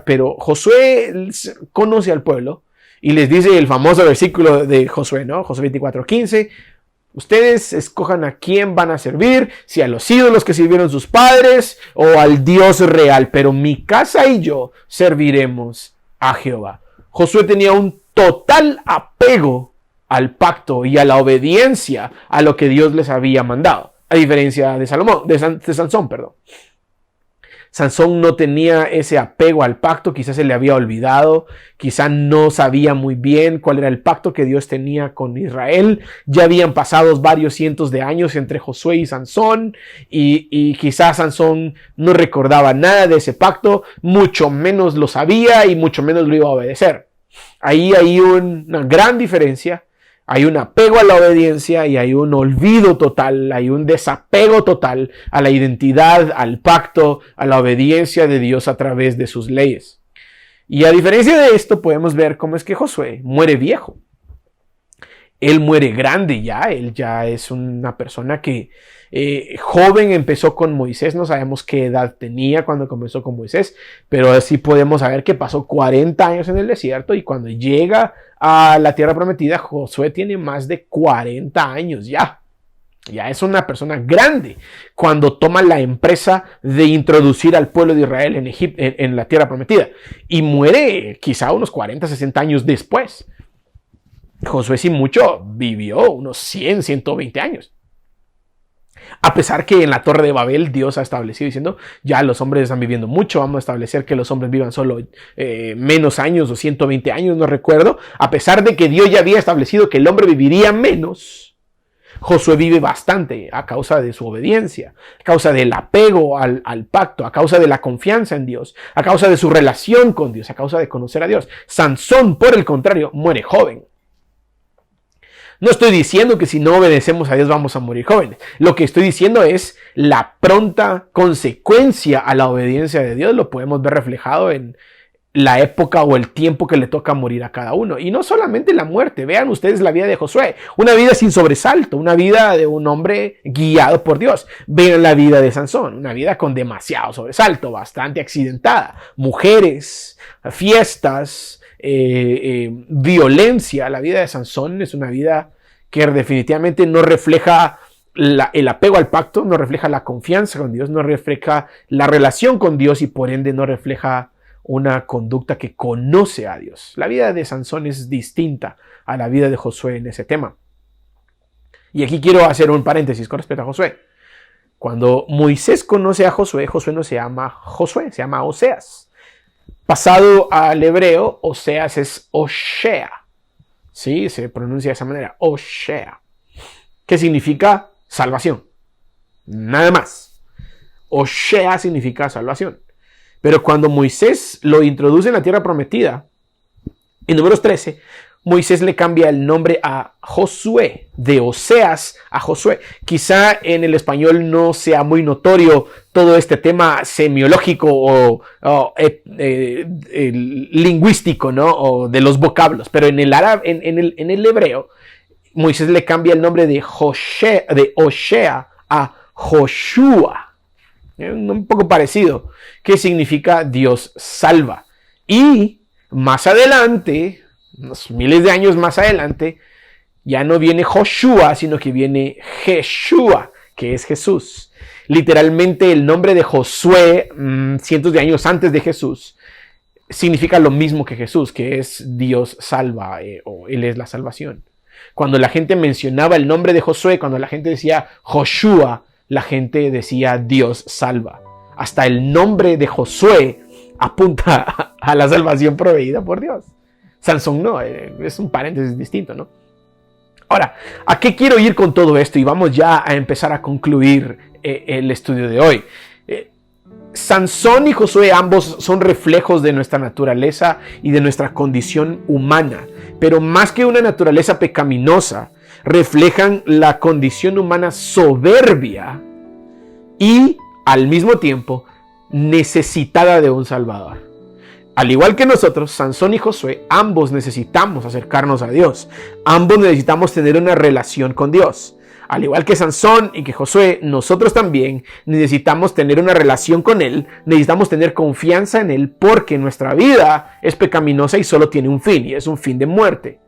pero Josué conoce al pueblo y les dice el famoso versículo de Josué, ¿no? Josué 24:15. Ustedes escojan a quién van a servir, si a los ídolos que sirvieron sus padres o al Dios real, pero mi casa y yo serviremos a Jehová. Josué tenía un total apego al pacto y a la obediencia a lo que Dios les había mandado, a diferencia de Sansón. Sansón no tenía ese apego al pacto, quizás se le había olvidado, quizás no sabía muy bien cuál era el pacto que Dios tenía con Israel. Ya habían pasado varios cientos de años entre Josué y Sansón y quizás Sansón no recordaba nada de ese pacto, mucho menos lo sabía y mucho menos lo iba a obedecer. Ahí hay una gran diferencia. Hay un apego a la obediencia y hay un olvido total, hay un desapego total a la identidad, al pacto, a la obediencia de Dios a través de sus leyes. Y a diferencia de esto podemos ver cómo es que Josué muere viejo. Él muere grande ya, él ya es una persona que joven empezó con Moisés, no sabemos qué edad tenía cuando comenzó con Moisés, pero así podemos saber que pasó 40 años en el desierto y cuando llega a la tierra prometida, Josué tiene más de 40 años ya. Ya es una persona grande cuando toma la empresa de introducir al pueblo de Israel en la tierra prometida y muere quizá unos 40, 60 años después. Josué sin mucho vivió unos 100, 120 años. A pesar que en la Torre de Babel Dios ha establecido diciendo: ya los hombres están viviendo mucho, vamos a establecer que los hombres vivan solo menos años o 120 años, no recuerdo. A pesar de que Dios ya había establecido que el hombre viviría menos, Josué vive bastante a causa de su obediencia, a causa del apego al pacto, a causa de la confianza en Dios, a causa de su relación con Dios, a causa de conocer a Dios. Sansón, por el contrario, muere joven. No estoy diciendo que si no obedecemos a Dios vamos a morir jóvenes. Lo que estoy diciendo es la pronta consecuencia a la obediencia de Dios. Lo podemos ver reflejado en la época o el tiempo que le toca morir a cada uno. Y no solamente la muerte. Vean ustedes la vida de Josué. Una vida sin sobresalto. Una vida de un hombre guiado por Dios. Vean la vida de Sansón. Una vida con demasiado sobresalto. Bastante accidentada. Mujeres, fiestas, violencia. La vida de Sansón es una vida que definitivamente no refleja el apego al pacto. No refleja la confianza con Dios. No refleja la relación con Dios y por ende no refleja una conducta que conoce a Dios. La vida de Sansón es distinta a la vida de Josué en ese tema. Y aquí quiero hacer un paréntesis con respecto a Josué. Cuando Moisés conoce a Josué, Josué no se llama Josué, se llama Oseas. Pasado al hebreo, Oseas es Oshea. Sí, se pronuncia de esa manera, Oshea. ¿Qué significa? Salvación. Nada más. Oshea significa salvación. Pero cuando Moisés lo introduce en la tierra prometida, en Números 13, Moisés le cambia el nombre a Josué, de Oseas a Josué. Quizá en el español no sea muy notorio todo este tema semiológico o lingüístico, ¿no? O de los vocablos. Pero en el árabe, en el hebreo, Moisés le cambia el nombre de Oshea a Joshua. Un poco parecido, que significa Dios salva. Y más adelante, unos miles de años más adelante, ya no viene Joshua, sino que viene Jeshua, que es Jesús. Literalmente el nombre de Josué, cientos de años antes de Jesús, significa lo mismo que Jesús, que es Dios salva, o Él es la salvación. Cuando la gente mencionaba el nombre de Josué, cuando la gente decía Joshua, la gente decía Dios salva. Hasta el nombre de Josué apunta a la salvación proveída por Dios. Sansón no, es un paréntesis distinto, ¿no? Ahora, ¿a qué quiero ir con todo esto? Y vamos ya a empezar a concluir el estudio de hoy. Sansón y Josué ambos son reflejos de nuestra naturaleza y de nuestra condición humana. Pero más que una naturaleza pecaminosa, reflejan la condición humana soberbia y al mismo tiempo necesitada de un Salvador. Al igual que nosotros, Sansón y Josué, ambos necesitamos acercarnos a Dios. Ambos necesitamos tener una relación con Dios. Al igual que Sansón y que Josué, nosotros también necesitamos tener una relación con Él, necesitamos tener confianza en Él porque nuestra vida es pecaminosa y solo tiene un fin, y es un fin de muerte.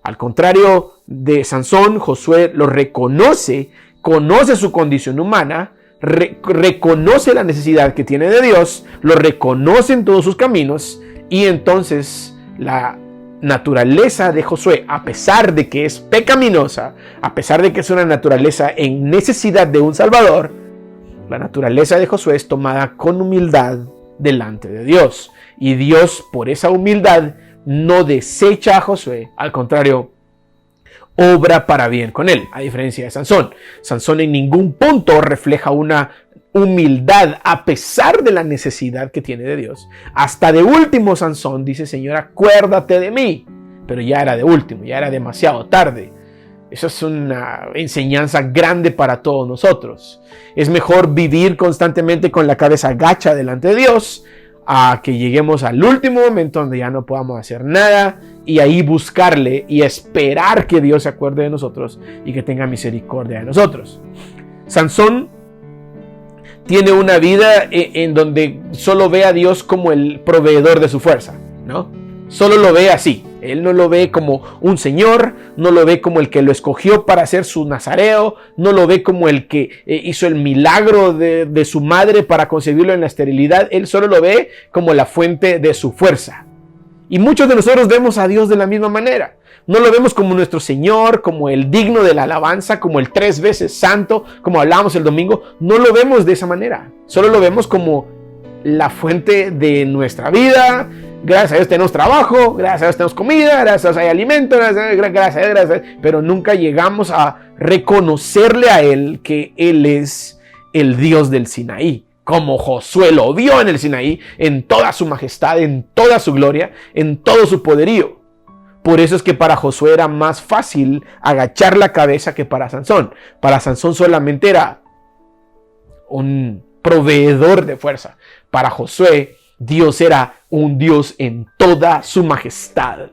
Al contrario de Sansón, Josué lo reconoce, conoce su condición humana, reconoce la necesidad que tiene de Dios, lo reconoce en todos sus caminos y entonces la naturaleza de Josué, a pesar de que es pecaminosa, a pesar de que es una naturaleza en necesidad de un Salvador, la naturaleza de Josué es tomada con humildad delante de Dios. Y Dios, por esa humildad, no desecha a Josué, al contrario, obra para bien con él, a diferencia de Sansón. Sansón en ningún punto refleja una humildad a pesar de la necesidad que tiene de Dios. Hasta de último Sansón dice: Señor, acuérdate de mí. Pero ya era de último, ya era demasiado tarde. Eso es una enseñanza grande para todos nosotros. Es mejor vivir constantemente con la cabeza gacha delante de Dios a que lleguemos al último momento donde ya no podamos hacer nada y ahí buscarle y esperar que Dios se acuerde de nosotros y que tenga misericordia de nosotros. Sansón tiene una vida en donde solo ve a Dios como el proveedor de su fuerza, ¿no? Solo lo ve así. Él no lo ve como un señor, no lo ve como el que lo escogió para ser su nazareo, no lo ve como el que hizo el milagro de su madre para concebirlo en la esterilidad. Él solo lo ve como la fuente de su fuerza. Y muchos de nosotros vemos a Dios de la misma manera. No lo vemos como nuestro Señor, como el digno de la alabanza, como el 3 veces santo, como hablábamos el domingo. No lo vemos de esa manera. Solo lo vemos como la fuente de nuestra vida. Gracias a Dios tenemos trabajo, gracias a Dios tenemos comida, gracias a Dios hay alimento, gracias a Dios, pero nunca llegamos a reconocerle a Él que Él es el Dios del Sinaí, como Josué lo vio en el Sinaí, en toda su majestad, en toda su gloria, en todo su poderío. Por eso es que para Josué era más fácil agachar la cabeza que para Sansón. Para Sansón solamente era un proveedor de fuerza. Para Josué, Dios era un Dios en toda su majestad.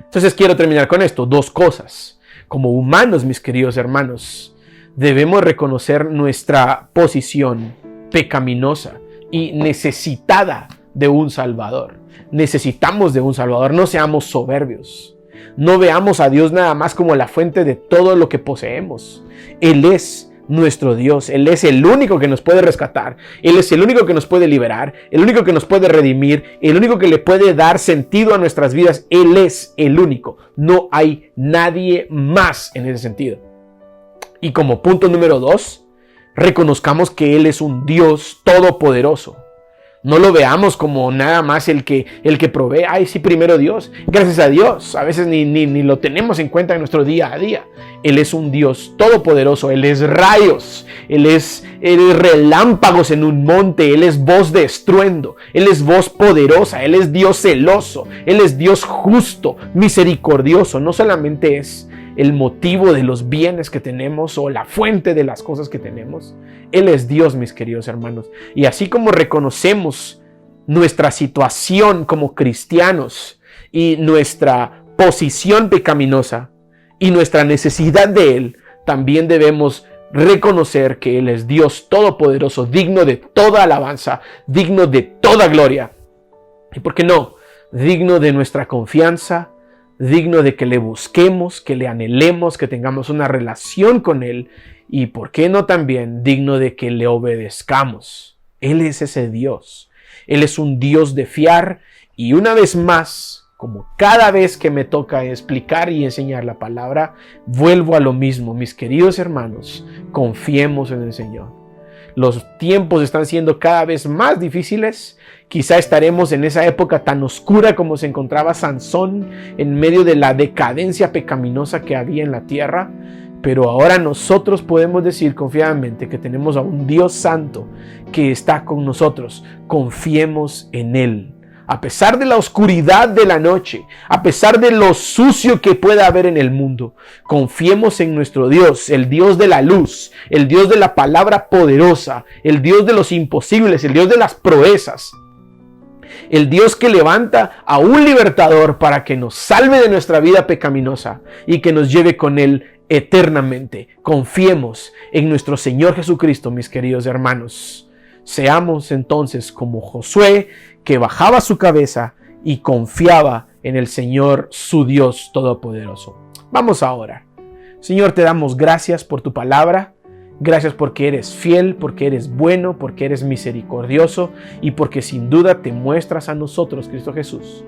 Entonces quiero terminar con esto. 2 cosas. Como humanos, mis queridos hermanos, debemos reconocer nuestra posición pecaminosa y necesitada de un Salvador. Necesitamos de un Salvador. No seamos soberbios. No veamos a Dios nada más como la fuente de todo lo que poseemos. Él es nuestro Dios. Él es el único que nos puede rescatar. Él es el único que nos puede liberar. El único que nos puede redimir. El único que le puede dar sentido a nuestras vidas. Él es el único. No hay nadie más en ese sentido. Y como punto número 2, reconozcamos que Él es un Dios todopoderoso. No lo veamos como nada más el que provee. Ay, sí, primero Dios. Gracias a Dios. A veces ni lo tenemos en cuenta en nuestro día a día. Él es un Dios todopoderoso. Él es rayos. Él es relámpagos en un monte. Él es voz de estruendo. Él es voz poderosa. Él es Dios celoso. Él es Dios justo, misericordioso. No solamente es el motivo de los bienes que tenemos o la fuente de las cosas que tenemos. Él es Dios, mis queridos hermanos. Y así como reconocemos nuestra situación como cristianos y nuestra posición pecaminosa y nuestra necesidad de Él, también debemos reconocer que Él es Dios todopoderoso, digno de toda alabanza, digno de toda gloria. ¿Y por qué no? Digno de nuestra confianza, digno de que le busquemos, que le anhelemos, que tengamos una relación con Él y, ¿por qué no también digno de que le obedezcamos? Él es ese Dios. Él es un Dios de fiar y una vez más, como cada vez que me toca explicar y enseñar la palabra, vuelvo a lo mismo. Mis queridos hermanos, confiemos en el Señor. Los tiempos están siendo cada vez más difíciles. Quizá estaremos en esa época tan oscura como se encontraba Sansón en medio de la decadencia pecaminosa que había en la tierra. Pero ahora nosotros podemos decir confiadamente que tenemos a un Dios santo que está con nosotros. Confiemos en Él. A pesar de la oscuridad de la noche, a pesar de lo sucio que pueda haber en el mundo, confiemos en nuestro Dios, el Dios de la luz, el Dios de la palabra poderosa, el Dios de los imposibles, el Dios de las proezas, el Dios que levanta a un libertador para que nos salve de nuestra vida pecaminosa y que nos lleve con Él eternamente. Confiemos en nuestro Señor Jesucristo, mis queridos hermanos. Seamos entonces como Josué, que bajaba su cabeza y confiaba en el Señor, su Dios todopoderoso. Vamos a orar. Señor, te damos gracias por tu palabra. Gracias porque eres fiel, porque eres bueno, porque eres misericordioso y porque sin duda te muestras a nosotros, Cristo Jesús.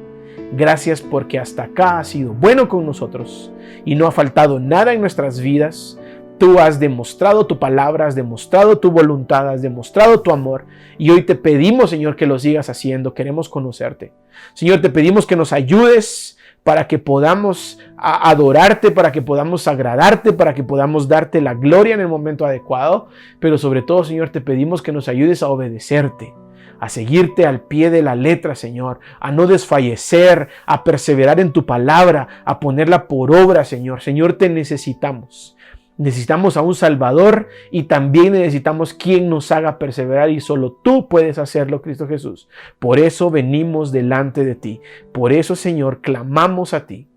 Gracias porque hasta acá has sido bueno con nosotros y no ha faltado nada en nuestras vidas. Tú has demostrado tu palabra, has demostrado tu voluntad, has demostrado tu amor y hoy te pedimos, Señor, que lo sigas haciendo. Queremos conocerte. Señor, te pedimos que nos ayudes para que podamos adorarte, para que podamos agradarte, para que podamos darte la gloria en el momento adecuado. Pero sobre todo, Señor, te pedimos que nos ayudes a obedecerte, a seguirte al pie de la letra, Señor, a no desfallecer, a perseverar en tu palabra, a ponerla por obra, Señor. Señor, te necesitamos. Necesitamos a un Salvador y también necesitamos quien nos haga perseverar y solo tú puedes hacerlo, Cristo Jesús. Por eso venimos delante de ti. Por eso, Señor, clamamos a ti.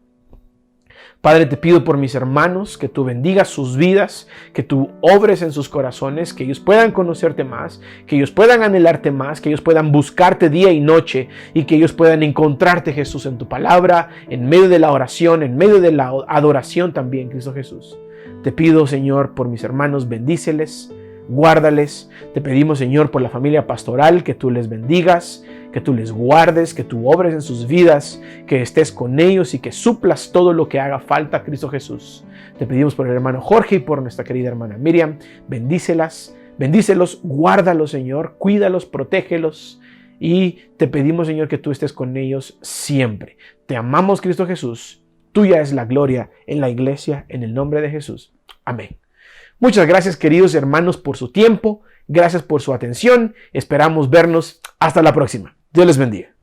Padre, te pido por mis hermanos que tú bendigas sus vidas, que tú obres en sus corazones, que ellos puedan conocerte más, que ellos puedan anhelarte más, que ellos puedan buscarte día y noche y que ellos puedan encontrarte, Jesús, en tu palabra, en medio de la oración, en medio de la adoración también, Cristo Jesús. Te pido, Señor, por mis hermanos, bendíceles, guárdales. Te pedimos, Señor, por la familia pastoral, que tú les bendigas, que tú les guardes, que tú obres en sus vidas, que estés con ellos y que suplas todo lo que haga falta, Cristo Jesús. Te pedimos por el hermano Jorge y por nuestra querida hermana Miriam. Bendícelos, guárdalos, Señor, cuídalos, protégelos. Y te pedimos, Señor, que tú estés con ellos siempre. Te amamos, Cristo Jesús. Tuya es la gloria en la iglesia, en el nombre de Jesús. Amén. Muchas gracias, queridos hermanos, por su tiempo. Gracias por su atención. Esperamos vernos hasta la próxima. Dios les bendiga.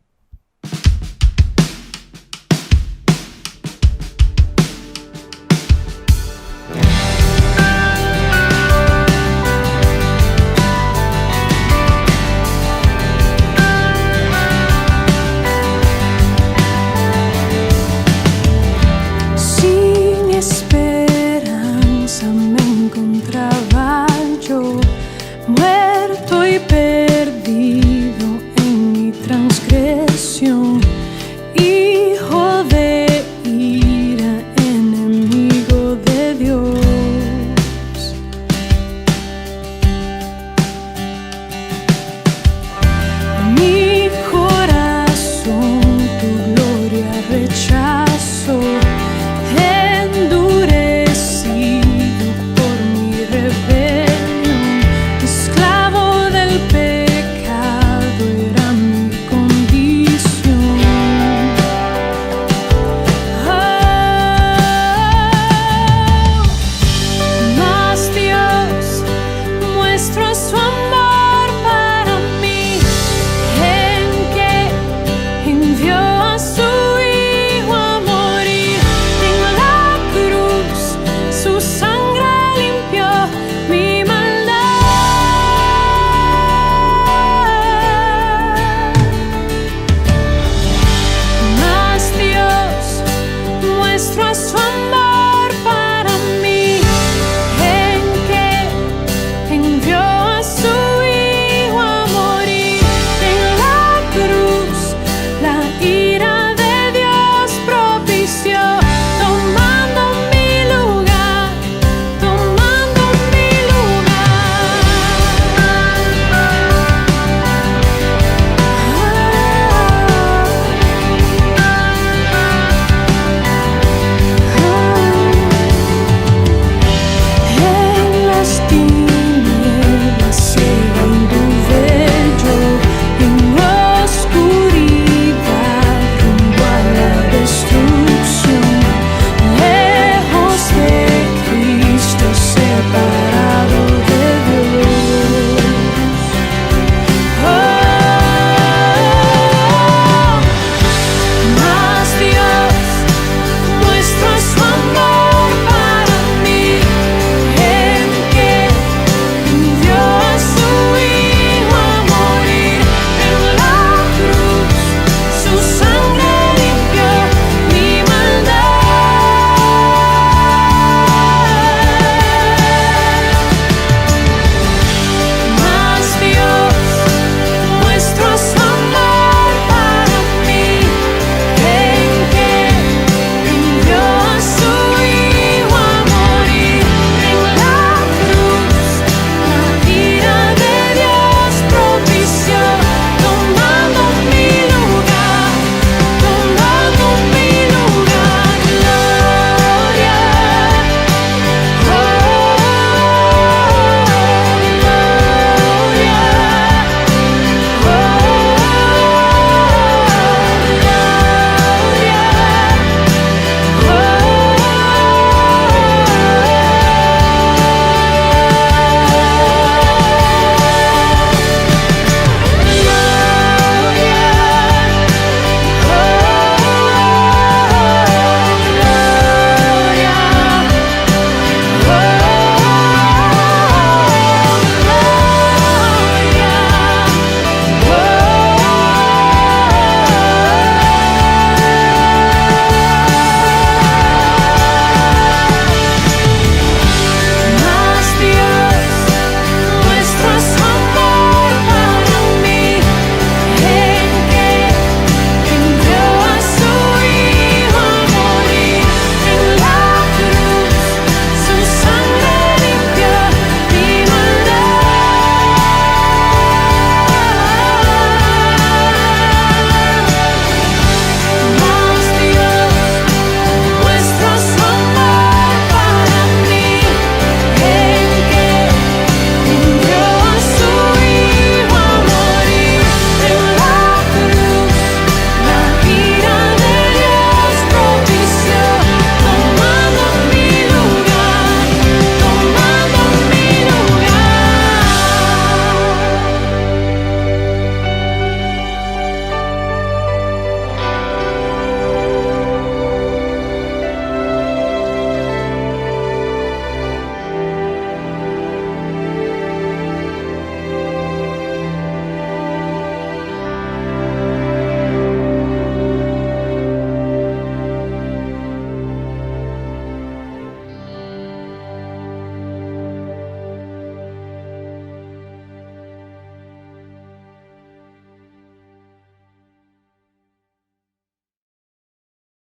bendición.